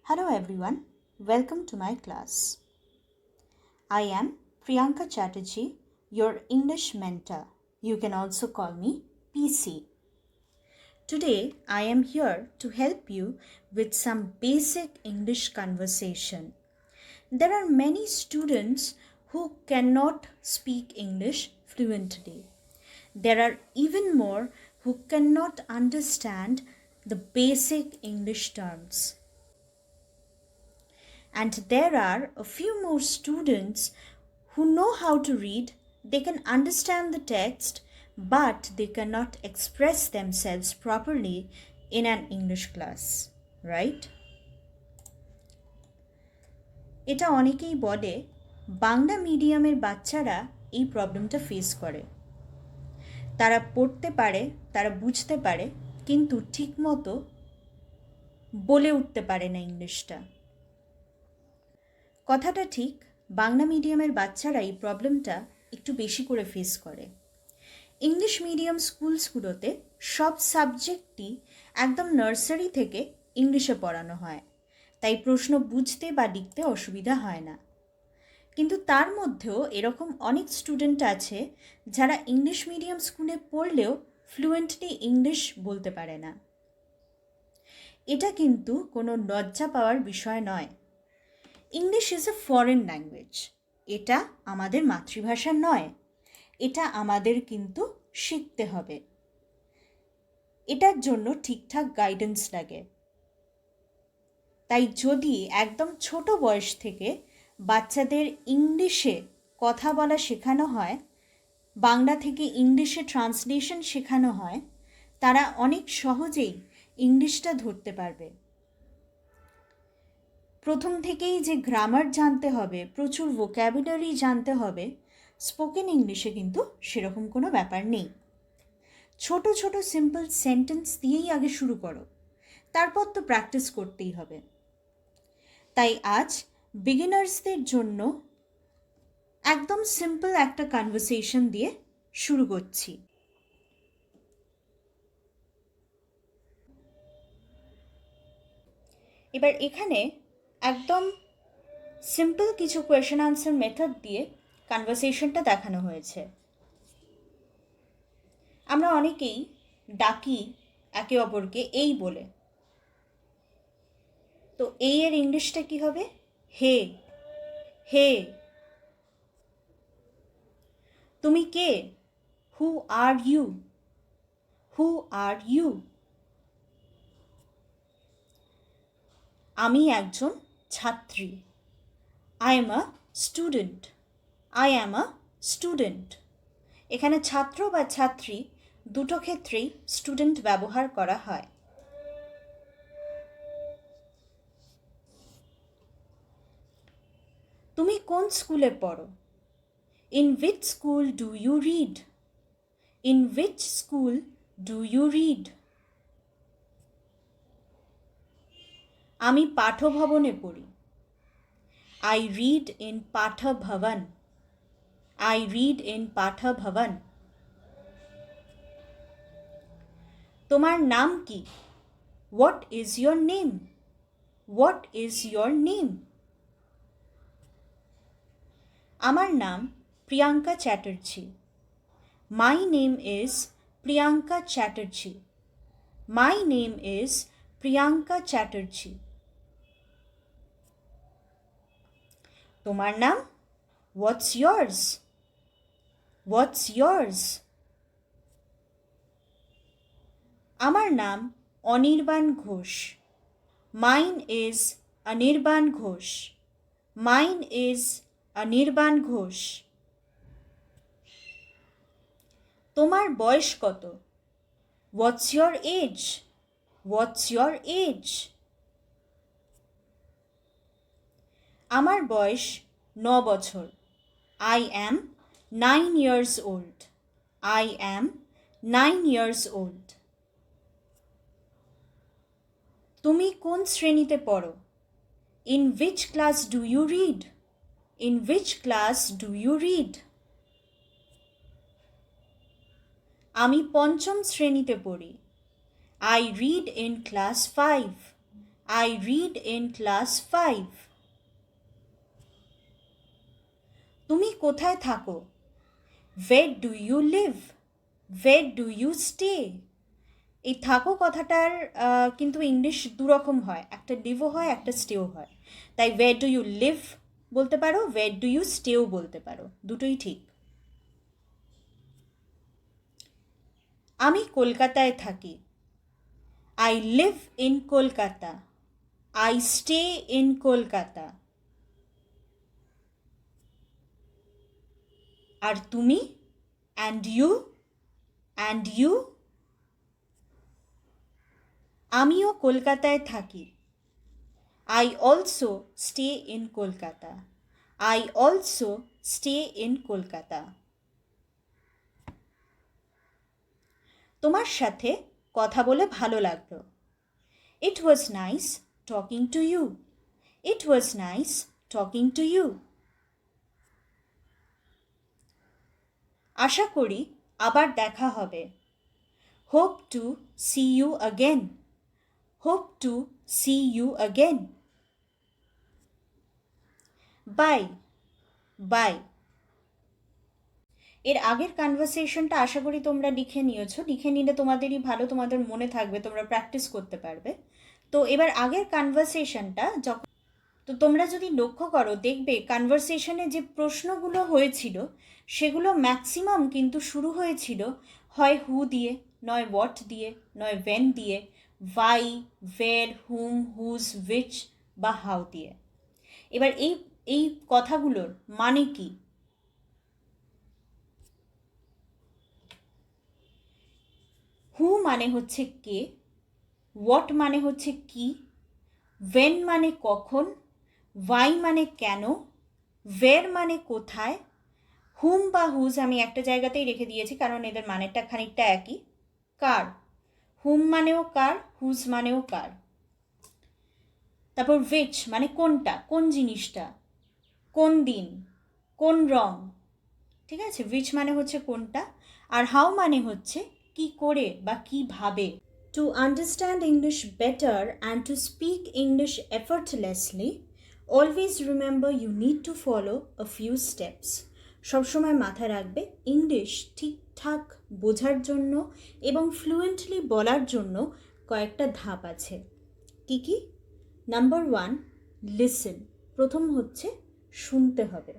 Hello everyone, welcome to my class. I am Priyanka Chatterjee, your English mentor. You can also call me P.Cee. Today I am here to help you with some basic English conversation. There are many students who cannot speak English fluently. There are even more who cannot understand the basic English terms. And there are a few more students who know how to read, they can understand the text, but they cannot express themselves properly in an English class, right? এটা অনেকেই বলে বাংলা মিডিয়ামের বাচ্চারা এই প্রবলেমটা face করে। তারা পড়তে পারে, তারা বুঝতে পারে, কিন্তু ঠিকমতো বলে উঠতে পারে না ইংলিশটা। কথাটা ঠিক, বাংলা মিডিয়ামের বাচ্চারা এই প্রবলেমটা একটু বেশি করে ফেস করে। ইংলিশ মিডিয়াম স্কুলসগুলোতে সব সাবজেক্টই একদম নার্সারি থেকে ইংলিশে পড়ানো হয়, তাই প্রশ্ন বুঝতে বা লিখতে অসুবিধা হয় না। কিন্তু তার মধ্যেও এরকম অনেক স্টুডেন্ট আছে যারা ইংলিশ মিডিয়াম স্কুলে পড়লেও ফ্লুয়েন্টলি ইংলিশ বলতে পারে না। এটা কিন্তু কোনো লজ্জা পাওয়ার বিষয় নয়। English is a foreign language, এটা আমাদের মাতৃভাষা নয়, এটা আমাদের কিন্তু শিখতে হবে। এটার জন্য ঠিকঠাক গাইডেন্স লাগে। তাই যদি একদম ছোট বয়স থেকে বাচ্চাদের ইংলিশে কথা বলা শেখানো হয়, বাংলা থেকে ইংলিশে ট্রান্সলেশন শেখানো হয়, তারা অনেক সহজেই ইংলিশটা ধরতে পারবে। প্রথম থেকেই যে গ্রামার জানতে হবে, প্রচুর ভোক্যাবুলারি জানতে হবে, স্পোকেন ইংলিশে কিন্তু সেরকম কোনো ব্যাপার নেই। ছোট ছোট সিম্পল সেন্টেন্স দিয়েই আগে শুরু করো, তারপর তো প্র্যাকটিস করতেই হবে। তাই আজ বিগিনার্সদের জন্য একদম সিম্পল একটা কনভারসেশন দিয়ে শুরু করছি। এবার এখানে একদম সিম্পল কিছু কোয়েশ্চেন আনসার মেথড দিয়ে কনভারসেশনটা দেখানো হয়েছে। আমরা অনেকেই ডাকি একে অপরকে এই বলে, তো এই এর ইংলিশটা কি হবে? হে। হে। তুমি কে? হু are you? Who are you? আমি একজন ছাত্রী। I am a student. I am a student. এখানে ছাত্র বা ছাত্রী দুটো ক্ষেত্রেই স্টুডেন্ট ব্যবহার করা হয়। তুমি কোন স্কুলে পড়ো? In which school do you read? In which school do you read? আমি পাঠভবনে পড়ি। I read in Pathabhavan. I read in Pathabhavan. তোমার নাম কি? What is your name? What is your name? আমার নাম Priyanka Chatterjee. My name is Priyanka Chatterjee. My name is Priyanka Chatterjee. তোমার নাম? What's yours? What's yours? আমার নাম Anirban Ghosh. Mine is Anirban Ghosh. Mine is Anirban Ghosh. তোমার বয়স কত? What's your age? What's your age? আমার বয়স 9 বছর। I am 9 years old. I am 9 years old. তুমি কোন শ্রেণীতে পড়ো? In which class do you read? In which class do you read? আমি পঞ্চম শ্রেণীতে পড়ি। I read in class 5. I read in class 5. তুমি কোথায় থাকো? Where do you live? Where do you stay? এই থাকো কথাটার কিন্তু ইংলিশ দুরকম হয়, একটা লিভও হয়, একটা স্টেও হয়। তাই ওয়ের ডু ইউ লিভ বলতে পারো, ওয়ের ডু ইউ স্টেও বলতে পারো, দুটোই ঠিক। আমি কলকাতায় থাকি। I live in Kolkata. I stay in Kolkata. আর তুমি? And you? And you? আমিও কলকাতায় থাকি। I also stay in Kolkata. I also stay in Kolkata. তোমার সাথে কথা বলে ভালো লাগলো। It was nice talking to you. It was nice talking to you. আশা করি আবার দেখা হবে। Hope to see you again. Hope to see you again. Bye bye. এর আগের কনভারসেশনটা আশা করি তোমরা লিখে নিয়েছো, লিখে নিলে তোমাদেরই ভালো, তোমাদের মনে থাকবে, তোমরা প্র্যাকটিস করতে পারবে। তো এবার আগের কনভারসেশনটা যখন, তো তোমরা যদি লক্ষ্য করো দেখবে কনভারসেশনে যে প্রশ্নগুলো হয়েছিল সেগুলো ম্যাক্সিমাম কিন্তু শুরু হয়েছিল হয় হু দিয়ে, নয় হোয়াট দিয়ে, নয় ওয়েন দিয়ে, ভাই, ওয়ের, হুম, হুজ, উইচ বা হাউ দিয়ে। এবার এই এই কথাগুলোর মানে কি? হু মানে হচ্ছে কে, হোয়াট মানে হচ্ছে কি, ওয়েন মানে কখন, ওয়াই মানে কেন, ওয়ের মানে কোথায়, হুম বা হুজ আমি একটা জায়গাতেই রেখে দিয়েছি কারণ এদের মানেটা খানিকটা একই, কার, হুম মানেও কার, হুজ মানেও কার। তারপর উইচ মানে কোনটা, কোন জিনিসটা, কোন দিন, কোন রং, ঠিক আছে? উইচ মানে হচ্ছে কোনটা, আর হাউ মানে হচ্ছে কি করে বা কিভাবে। To understand English better and to speak English effortlessly, always remember you need to follow a few steps. সবসময় মাথায় রাখবে ইংলিশ ঠিকঠাক বোঝার জন্য এবং ফ্লুয়েন্টলি বলার জন্য কয়েকটা ধাপ আছে। কি কি? Number 1, listen. প্রথম হচ্ছে শুনতে হবে।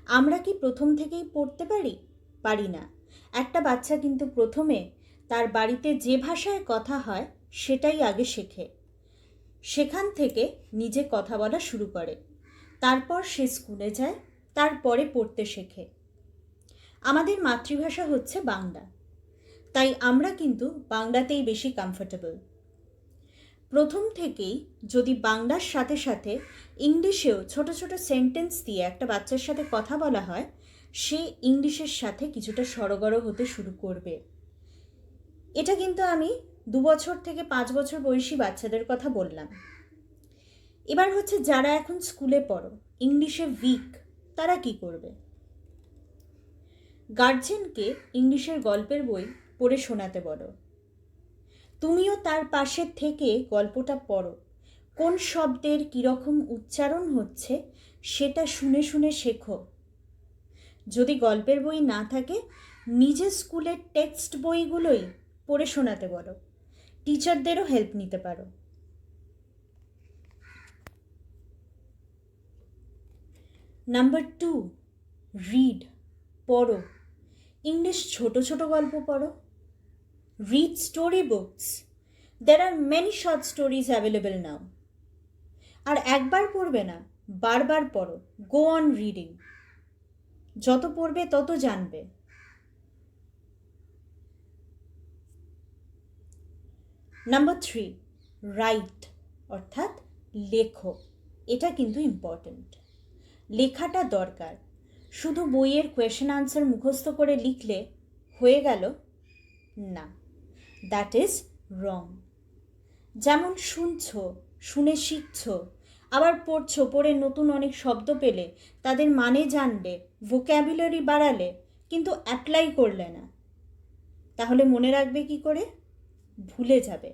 আমরা কি প্রথম থেকেই পড়তে পারি? পারি না। একটা বাচ্চা কিন্তু প্রথমে তার বাড়িতে যে ভাষায় কথা হয় সেটাই আগে শেখে, সেখান থেকে নিজে কথা বলা শুরু করে, তারপর সে স্কুলে যায়, তারপরে পড়তে শেখে। আমাদের মাতৃভাষা হচ্ছে বাংলা, তাই আমরা কিন্তু বাংলাতেই বেশি কমফোর্টেবল। প্রথম থেকেই যদি বাংলার সাথে সাথে ইংলিশেও ছোট ছোট সেন্টেন্স দিয়ে একটা বাচ্চার সাথে কথা বলা হয়, সে ইংলিশের সাথে কিছুটা সড়গড় হতে শুরু করবে। এটা কিন্তু আমি 2 বছর থেকে 5 বছর বয়সী বাচ্চাদের কথা বললাম। এবার হচ্ছে যারা এখন স্কুলে পড়ো, ইংলিশে উইক, তারা কি করবে? গার্জেনকে ইংলিশের গল্পের বই পড়ে শোনাতে বলো। তুমিও তার পাশে থেকে গল্পটা পড়ো, কোন শব্দের কীরকম উচ্চারণ হচ্ছে সেটা শুনে শুনে শেখো। যদি গল্পের বই না থাকে, নিজের স্কুলের টেক্সট বইগুলোই পড়ে শোনাতে বলো, টিচারদেরও হেল্প নিতে পারো। নাম্বার 2, রিড, পড়ো। ইংলিশ ছোট ছোট গল্প পড়ো। Read story books. There are many short stories available now. আর একবার পড়বে না, বারবার পড়ো। Go on reading. যত পড়বে তত জানবে। নাম্বার 3, রাইট, অর্থাৎ লেখো। এটা কিন্তু ইম্পর্ট্যান্ট। লেখাটা দরকার। শুধু বইয়ের কোয়েশ্চেন আনসার মুখস্থ করে লিখলে হয়ে গেল না, দ্যাট ইজ রং। যেমন শুনছো, শুনে শিখছো, আবার পড়ছো, পড়ে নতুন অনেক শব্দ পেলে, তাদের মানে জানলে, ভোক্যাবুলারি বাড়ালে, কিন্তু অ্যাপ্লাই করলে না, তাহলে মনে রাখবে কি করে? ভুলে যাবে।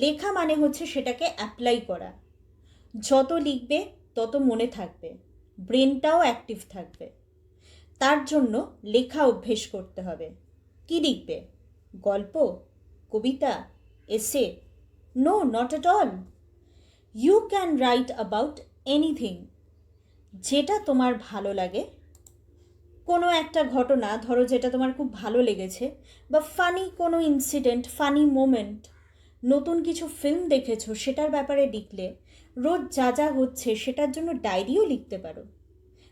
লেখা মানে হচ্ছে সেটাকে অ্যাপ্লাই করা। যত লিখবে তত মনে থাকবে, ব্রেনটাও অ্যাক্টিভ থাকবে। তার জন্য লেখা অভ্যেস করতে হবে। কি লিখবে? গল্প, কবিতা, essay? No, not at all. You can write about anything, যেটা তোমার ভালো লাগে। কোনো একটা ঘটনা ধরো যেটা তোমার খুব ভালো লেগেছে, বা ফানি কোনো ইনসিডেন্ট, ফানি মোমেন্ট, নতুন কিছু ফিল্ম দেখেছো সেটার ব্যাপারে লিখলে। রোজ যা যা হচ্ছে সেটার জন্য ডায়েরিও লিখতে পারো।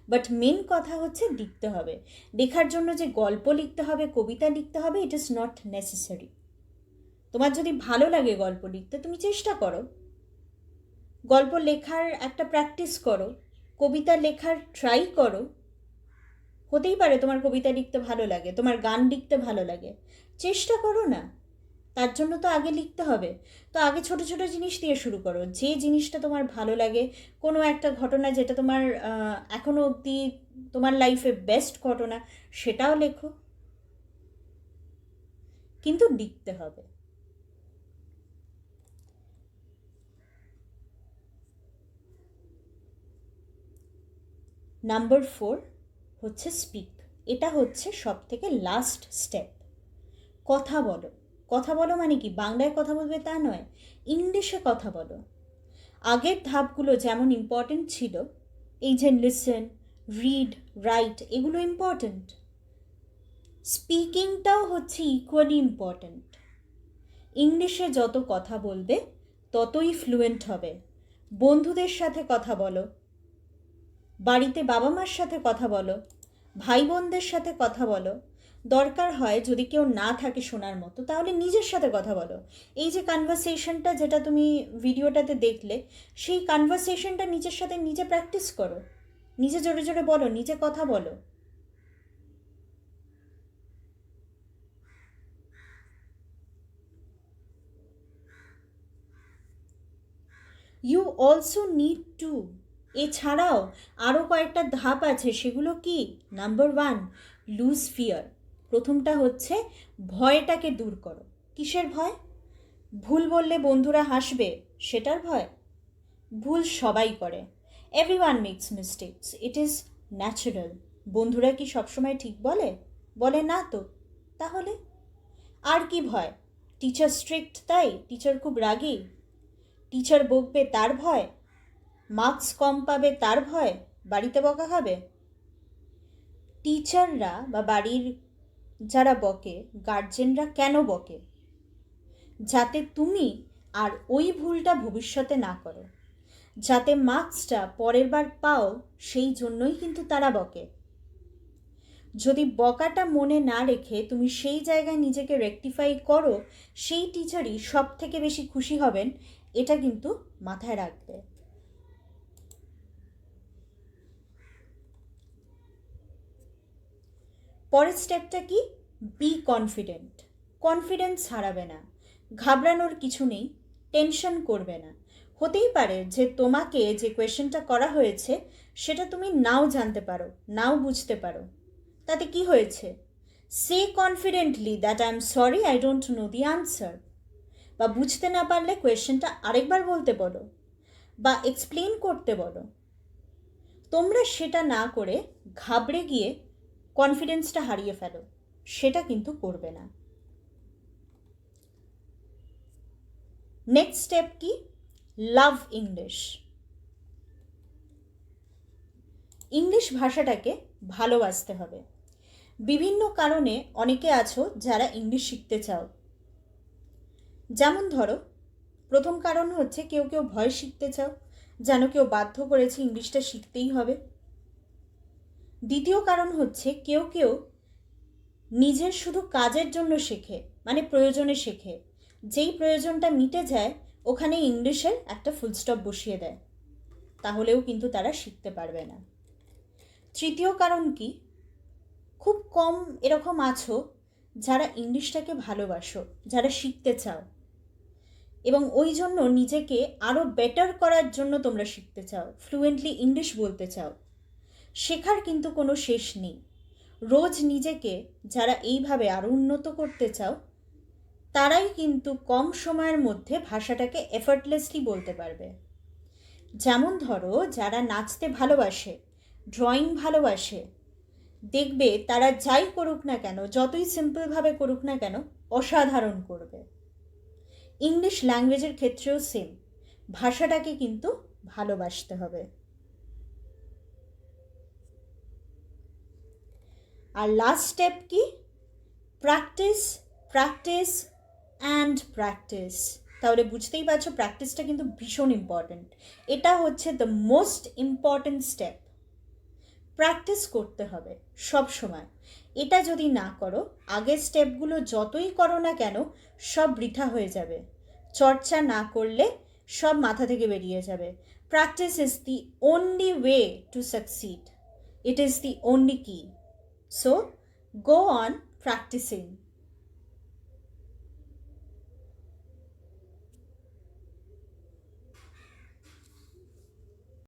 বাট মেন কথা হচ্ছে লিখতে হবে। লেখার জন্য যে গল্প লিখতে হবে, কবিতা লিখতে হবে, ইট ইজ নট নেসেসারি। তোমার যদি ভালো লাগে গল্প লিখতে, তুমি চেষ্টা করো, গল্প লেখার একটা প্র্যাকটিস করো, কবিতা লেখার ট্রাই করো। হতেই পারে তোমার কবিতা লিখতে ভালো লাগে, তোমার গান লিখতে ভালো লাগে, চেষ্টা করো না। তার জন্য তো আগে লিখতে হবে। তো আগে ছোট ছোট জিনিস দিয়ে শুরু করো, যে জিনিসটা তোমার ভালো লাগে, কোনো একটা ঘটনা যেটা তোমার এখনো অবধি তোমার লাইফে বেস্ট ঘটনা, সেটাও লেখো, কিন্তু লিখতে হবে। নাম্বার 4 হচ্ছে স্পিক। এটা হচ্ছে সব থেকে লাস্ট স্টেপ। কথা বলো। কথা বলো মানে কি বাংলায় কথা বলবে তা নয়, ইংলিশে কথা বলো। আগের ধাপগুলো যেমন ইম্পর্টেন্ট ছিল, এই যে লিসেন, রিড, রাইট, এগুলো ইম্পর্টেন্ট, স্পিকিংটাও হচ্ছে ইকুয়ালি ইম্পর্টেন্ট। ইংলিশে যত কথা বলবে ততই ফ্লুয়েন্ট হবে। বন্ধুদের সাথে কথা বলো, বাড়িতে বাবা মার সাথে কথা বলো, ভাই বোনদের সাথে কথা বলো। দরকার হয় যদি কেউ না থাকে শোনার মতো, তাহলে নিজের সাথে কথা বলো। এই যে কনভারসেশনটা যেটা তুমি ভিডিওটাতে দেখলে, সেই কনভারসেশনটা নিজের সাথে নিজে প্র্যাকটিস করো, নিজে জোরে জোরে বলো, নিজে কথা বলো। ইউ অলসো নিড টু, এছাড়াও আরও কয়েকটা ধাপ আছে, সেগুলো কি? Number 1, lose fear. প্রথমটা হচ্ছে ভয়টাকে দূর করো। কিসের ভয়? ভুল বললে বন্ধুরা হাসবে, সেটার ভয়? ভুল সবাই করে, everyone makes mistakes, it is natural. বন্ধুরা কি সবসময় ঠিক বলে? বলে না তো। তাহলে আর কি ভয়? টিচার স্ট্রিক্ট তাই, টিচার খুব রাগী, টিচার বকবে তার ভয়, মার্কস কম পাবে তার ভয়, বাড়িতে বকা খাবে। টিচাররা বা বাড়ির যারা বকে, গার্জেনরা কেন বকে? যাতে তুমি আর ওই ভুলটা ভবিষ্যতে না করো, যাতে মার্কসটা পরের বার পাও, সেই জন্যই কিন্তু তারা বকে। যদি বকাটা মনে না রেখে তুমি সেই জায়গায় নিজেকে রেকটিফাই করো, সেই টিচারই সব থেকে বেশি খুশি হবেন, এটা কিন্তু মাথায় রাখবে। পরের স্টেপটা কি? Be confident. কনফিডেন্স হারাবে না, ঘাবড়ানোর কিছু নেই, টেনশন করবে না। হতেই পারে যে তোমাকে যে কোয়েশ্চেনটা করা হয়েছে সেটা তুমি নাও জানতে পারো, নাও বুঝতে পারো। তাতে কি হয়েছে? সে confidently that I am sorry, I don't know the answer. বা বুঝতে না পারলে কোয়েশ্চেনটা আরেকবার বলতে বলো, বা এক্সপ্লেন করতে বলো। তোমরা সেটা না করে ঘাবড়ে গিয়ে কনফিডেন্সটা হারিয়ে ফেলো, সেটা কিন্তু করবে না। নেক্সট স্টেপ কি? লাভ ইংলিশ। ইংলিশ ভাষাটাকে ভালোবাসতে হবে। বিভিন্ন কারণে অনেকে আছো যারা ইংলিশ শিখতে চাও। যেমন ধরো, প্রথম কারণ হচ্ছে কেউ কেউ ভয় শিখতে চাও, যেন কেউ বাধ্য করেছে ইংলিশটা শিখতেই হবে। দ্বিতীয় কারণ হচ্ছে কেউ কেউ নিজের শুধু কাজের জন্য শেখে, মানে প্রয়োজনে শেখে, যেই প্রয়োজনটা মিটে যায় ওখানে ইংলিশের একটা ফুলস্টপ বসিয়ে দেয়, তাহলেও কিন্তু তারা শিখতে পারবে না। তৃতীয় কারণ কি? খুব কম এরকম আছো যারা ইংলিশটাকে ভালোবাসো, যারা শিখতে চাও, এবং ওই জন্য নিজেকে আরও বেটার করার জন্য তোমরা শিখতে চাও, ফ্লুয়েন্টলি ইংলিশ বলতে চাও। শেখার কিন্তু কোনো শেষ নেই। রোজ নিজেকে যারা এইভাবে আরও উন্নত করতে চাও, তারাই কিন্তু কম সময়ের মধ্যে ভাষাটাকে এফর্টলেসলি বলতে পারবে। যেমন ধরো, যারা নাচতে ভালোবাসে, ড্রয়িং ভালোবাসে, দেখবে তারা যাই করুক না কেন, যতই সিম্পলভাবে করুক না কেন, অসাধারণ করবে। ইংলিশ ল্যাঙ্গুয়েজের ক্ষেত্রেও সেম, ভাষাটাকে কিন্তু ভালোবাসতে হবে। আর লাস্ট স্টেপ কি? Practice, practice and practice. তাহলে বুঝতেই পারছো প্র্যাকটিসটা কিন্তু ভীষণ ইম্পর্ট্যান্ট। এটা হচ্ছে the most important step. Practice করতে হবে সব সময়। এটা যদি না করো, আগের স্টেপগুলো যতই করো না কেন সব বৃথা হয়ে যাবে। চর্চা না করলে সব মাথা থেকে বেরিয়ে যাবে। Practice is the only way to succeed. It is the only key. So go on practising.